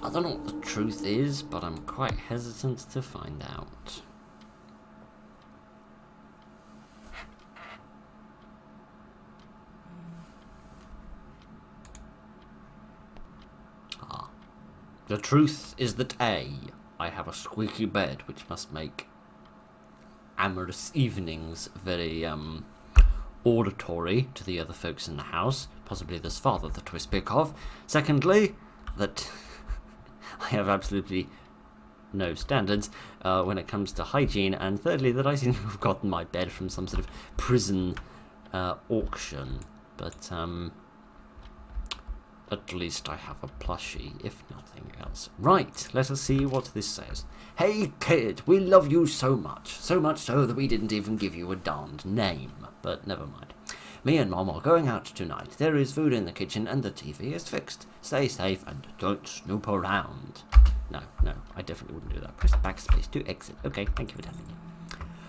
I don't know what the truth is, but I'm quite hesitant to find out. The truth is that A, I have a squeaky bed, which must make amorous evenings very auditory to the other folks in the house, possibly this father that we speak of. Secondly, that I have absolutely no standards when it comes to hygiene, and thirdly, that I seem to have gotten my bed from some sort of prison auction, but at least I have a plushie, if nothing else. Right, let us see what this says. Hey kid, we love you so much so that we didn't even give you a darned name. But never mind. Me and Mom are going out tonight. There is food in the kitchen and the TV is fixed. Stay safe and don't snoop around. No, I definitely wouldn't do that. Press backspace to exit. Okay, thank you for telling me.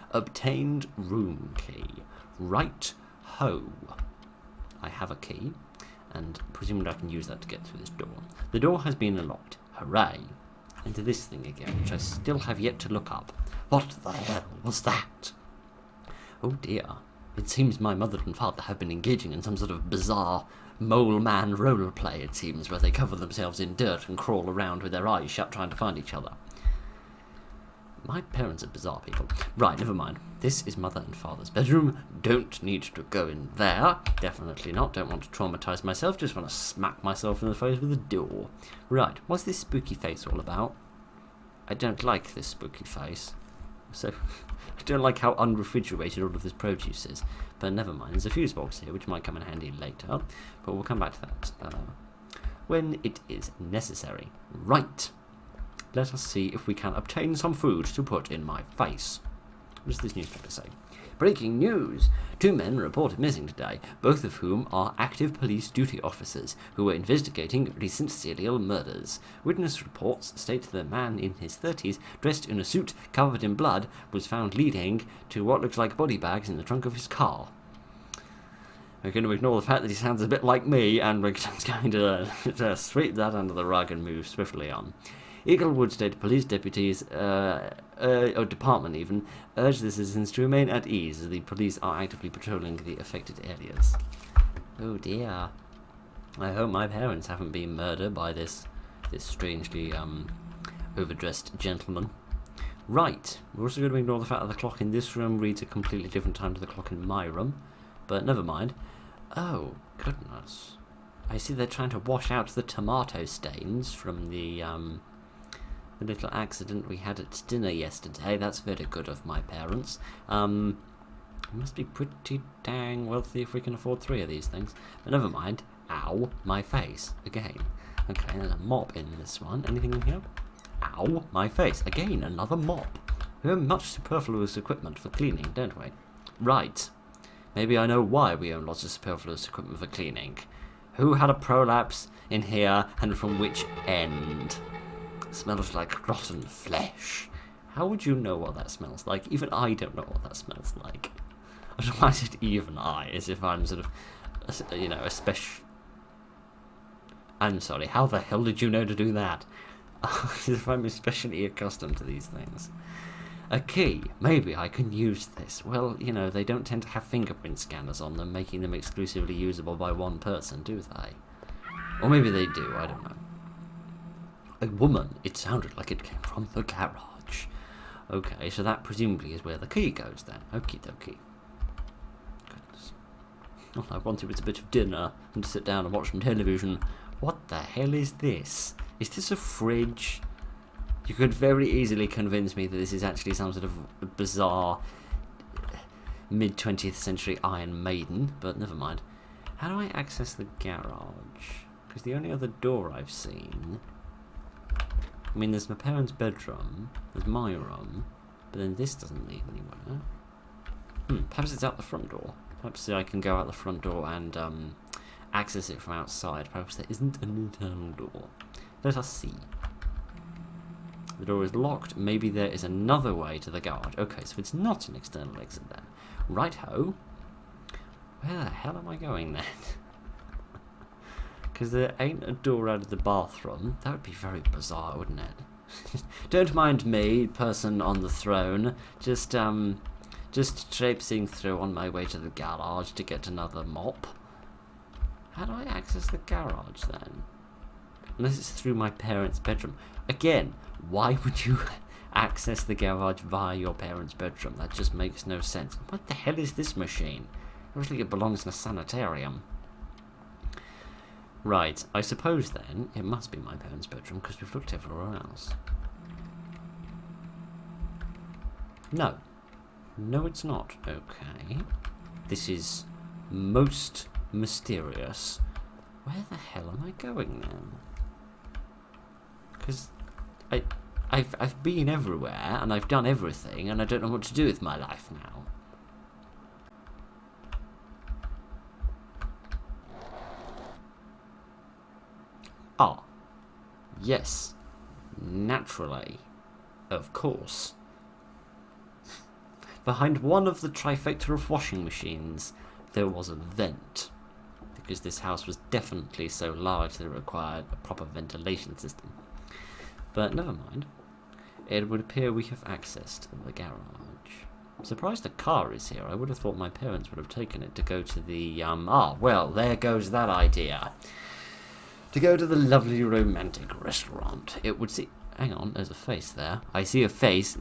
Obtained room key. Right ho. I have a key, and presumably I can use that to get through this door. The door has been unlocked. Hooray! Into this thing again, which I still have yet to look up. What the hell was that? Oh dear. It seems my mother and father have been engaging in some sort of bizarre mole man role play, it seems, where they cover themselves in dirt and crawl around with their eyes shut trying to find each other. My parents are bizarre people. Right, never mind. This is mother and father's bedroom. Don't need to go in there. Definitely not. Don't want to traumatise myself. Just want to smack myself in the face with a door. Right, what's this spooky face all about? I don't like this spooky face. So, I don't like how unrefrigerated all of this produce is. But never mind. There's a fuse box here, which might come in handy later. But we'll come back to that when it is necessary. Right. Let us see if we can obtain some food to put in my face. What does this newspaper say? Breaking news! 2 men reported missing today, both of whom are active police duty officers who were investigating recent serial murders. Witness reports state that a man in his 30s, dressed in a suit covered in blood, was found leading to what looks like body bags in the trunk of his car. We're going to ignore the fact that he sounds a bit like me, and we're just going to sweep that under the rug and move swiftly on. Eaglewood State Police deputies, or department even, urge the citizens to remain at ease as the police are actively patrolling the affected areas. Oh dear. I hope my parents haven't been murdered by this strangely overdressed gentleman. Right, we're also going to ignore the fact that the clock in this room reads a completely different time to the clock in my room, but never mind. Oh, goodness. I see they're trying to wash out the tomato stains from the little accident we had at dinner yesterday. That's very good of my parents. We must be pretty dang wealthy if we can afford 3 of these things. But never mind. Ow, my face. Again. Okay, there's a mop in this one. Anything in here? Ow, my face. Again, another mop. We have much superfluous equipment for cleaning, don't we? Right. Maybe I know why we own lots of superfluous equipment for cleaning. Who had a prolapse in here, and from which end? Smells like rotten flesh. How would you know what that smells like? Even I don't know what that smells like. Why is it even I? As if I'm sort of, a special... I'm sorry, how the hell did you know to do that? As if I'm especially accustomed to these things. A key. Maybe I can use this. Well, they don't tend to have fingerprint scanners on them, making them exclusively usable by one person, do they? Or maybe they do, I don't know. A woman. It sounded like it came from the garage. Okay, so that presumably is where the key goes then. Okie dokie. Goodness. All I wanted was a bit of dinner and to sit down and watch some television. What the hell is this? Is this a fridge? You could very easily convince me that this is actually some sort of bizarre mid-20th century Iron Maiden, but never mind. How do I access the garage? Because the only other door I've seen... I mean, there's my parents' bedroom, there's my room, but then this doesn't lead anywhere. Perhaps it's out the front door. Perhaps I can go out the front door and access it from outside. Perhaps there isn't an internal door. Let us see. The door is locked. Maybe there is another way to the garage. Okay, so it's not an external exit then. Right-ho. Where the hell am I going then? Because there ain't a door out of the bathroom. That would be very bizarre, wouldn't it? Don't mind me, person on the throne. Just traipsing through on my way to the garage to get another mop. How do I access the garage then? Unless it's through my parents' bedroom. Again, why would you access the garage via your parents' bedroom? That just makes no sense. What the hell is this machine? It looks like it belongs in a sanitarium. Right, I suppose then it must be my parents' bedroom because we've looked everywhere else. No. No, it's not. Okay. This is most mysterious. Where the hell am I going then? Because I've been everywhere and I've done everything and I don't know what to do with my life now. Ah. Yes. Naturally. Of course. Behind one of the trifecta of washing machines, there was a vent. Because this house was definitely so large that it required a proper ventilation system. But never mind. It would appear we have access to the garage. I'm surprised the car is here. I would have thought my parents would have taken it to go to the, well, there goes that idea. To go to the lovely romantic restaurant. It would see... Hang on, there's a face there. I see a face...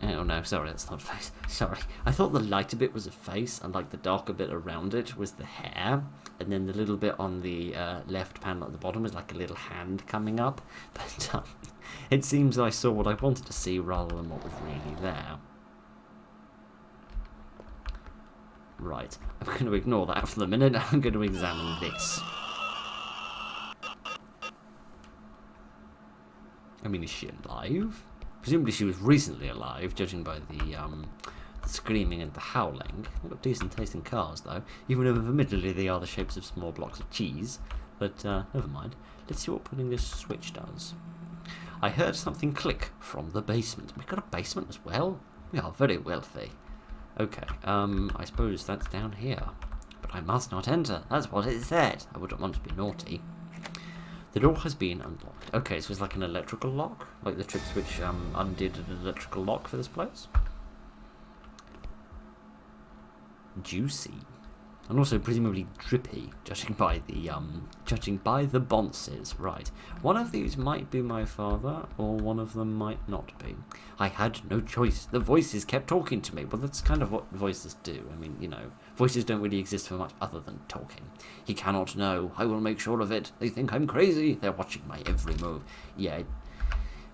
Oh no, sorry, that's not a face. Sorry. I thought the lighter bit was a face, and like the darker bit around it was the hair, and then the little bit on the left panel at the bottom was like a little hand coming up. But it seems I saw what I wanted to see rather than what was really there. Right, I'm going to ignore that for the minute. I'm going to examine this. I mean, is she alive? Presumably she was recently alive, judging by the screaming and the howling. They've got decent taste in cars, though, even if admittedly they are the shapes of small blocks of cheese. But never mind. Let's see what putting this switch does. I heard something click from the basement. We've got a basement as well? We are very wealthy. Okay, I suppose that's down here. But I must not enter. That's what it said. I wouldn't want to be naughty. The door has been unlocked. Okay, so it's like an electrical lock? Like the trip switch undid an electrical lock for this place? Juicy. And also presumably drippy, judging by the bonces. Right. One of these might be my father, or one of them might not be. I had no choice. The voices kept talking to me. Well, that's kind of what voices do. I mean, you know, voices don't really exist for much other than talking. He cannot know. I will make sure of it. They think I'm crazy. They're watching my every move. Yeah.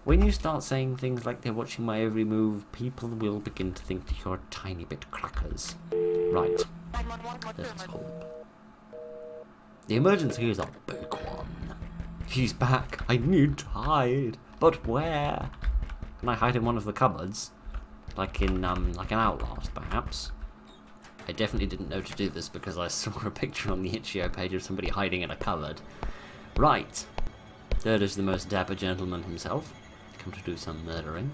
When you start saying things like they're watching my every move, people will begin to think that you're a tiny bit crackers. Right. Let's hope. The emergency is a big one. He's back. I need to hide. But where? Can I hide in one of the cupboards? Like in, like an Outlast, perhaps? I definitely didn't know to do this because I saw a picture on the Itch.io page of somebody hiding in a cupboard. Right. There is the most dapper gentleman himself. Come to do some murdering.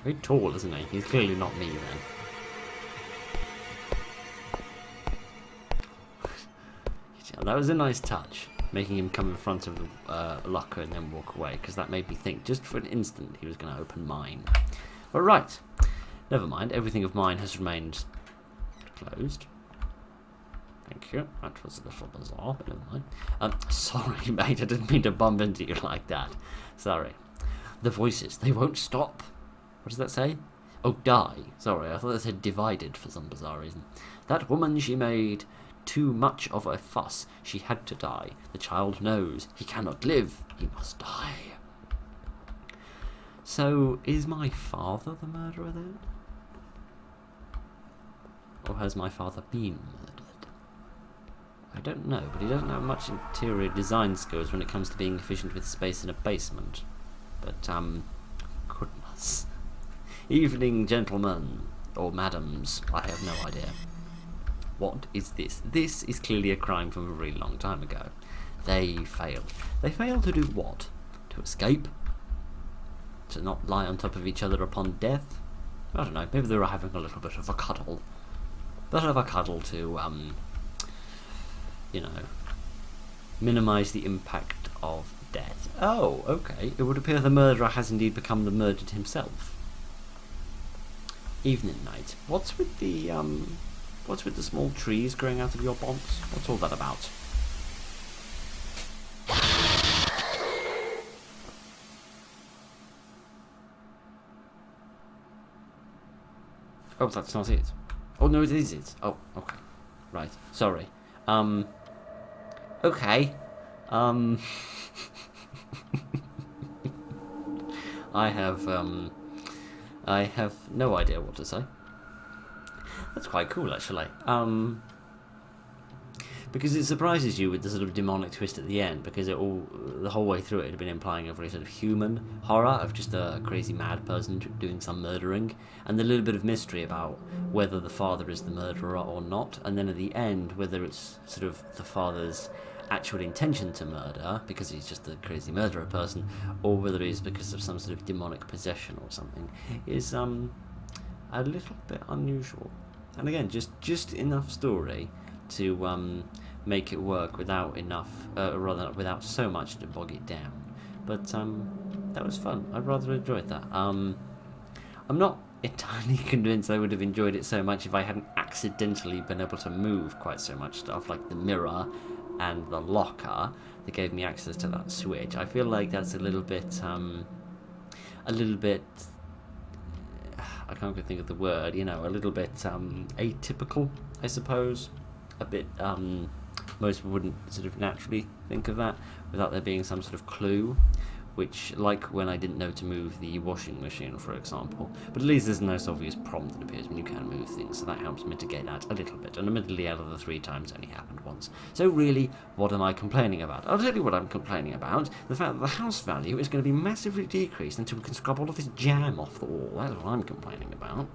Very tall, isn't he? He's clearly not me, then. Yeah, that was a nice touch, making him come in front of the locker and then walk away, because that made me think, just for an instant, he was going to open mine. But right, never mind, everything of mine has remained closed. Thank you, that was a little bizarre, but never mind. Sorry, mate, I didn't mean to bump into you like that. Sorry. The voices, they won't stop. What does that say? Oh, die. Sorry, I thought that said divided for some bizarre reason. That woman, she made too much of a fuss. She had to die. The child knows. He cannot live. He must die. So, is my father the murderer then? Or has my father been murdered? I don't know, but he doesn't have much interior design skills when it comes to being efficient with space in a basement. But, goodness. Evening, gentlemen, or madams, I have no idea. What is this? This is clearly a crime from a really long time ago. They failed. They failed to do what? To escape? To not lie on top of each other upon death? I don't know, maybe they were having a little bit of a cuddle. Bit of a cuddle to, you know, minimise the impact of death. Oh, okay. It would appear the murderer has indeed become the murdered himself. Evening night. What's with the small trees growing out of your bonds? What's all that about? Oh, that's not it. Oh, no, it is it. Oh, okay. Right. Sorry. Okay. I have no idea what to say. That's quite cool, actually. Because it surprises you with the sort of demonic twist at the end, because the whole way through it had been implying a very sort of human horror of just a crazy mad person doing some murdering, and the little bit of mystery about whether the father is the murderer or not, and then at the end whether it's sort of the father's actual intention to murder because he's just a crazy murderer person, or whether it is because of some sort of demonic possession or something, is a little bit unusual. And again, just enough story to make it work without so much to bog it down. But that was fun. I rather enjoyed that. I'm not entirely convinced I would have enjoyed it so much if I hadn't accidentally been able to move quite so much stuff, like the mirror and the locker that gave me access to that switch. I feel like that's a little bit I can't think of the word, a little bit atypical, I suppose. A bit, most people wouldn't sort of naturally think of that without there being some sort of clue, which, like when I didn't know to move the washing machine, for example. But at least there's a nice obvious prompt that appears when you can move things, so that helps mitigate that a little bit. And admittedly, out of the 3 times, it only happened once. So really, what am I complaining about? I'll tell you what I'm complaining about. The fact that the house value is going to be massively decreased until we can scrub all of this jam off the wall. That's what I'm complaining about.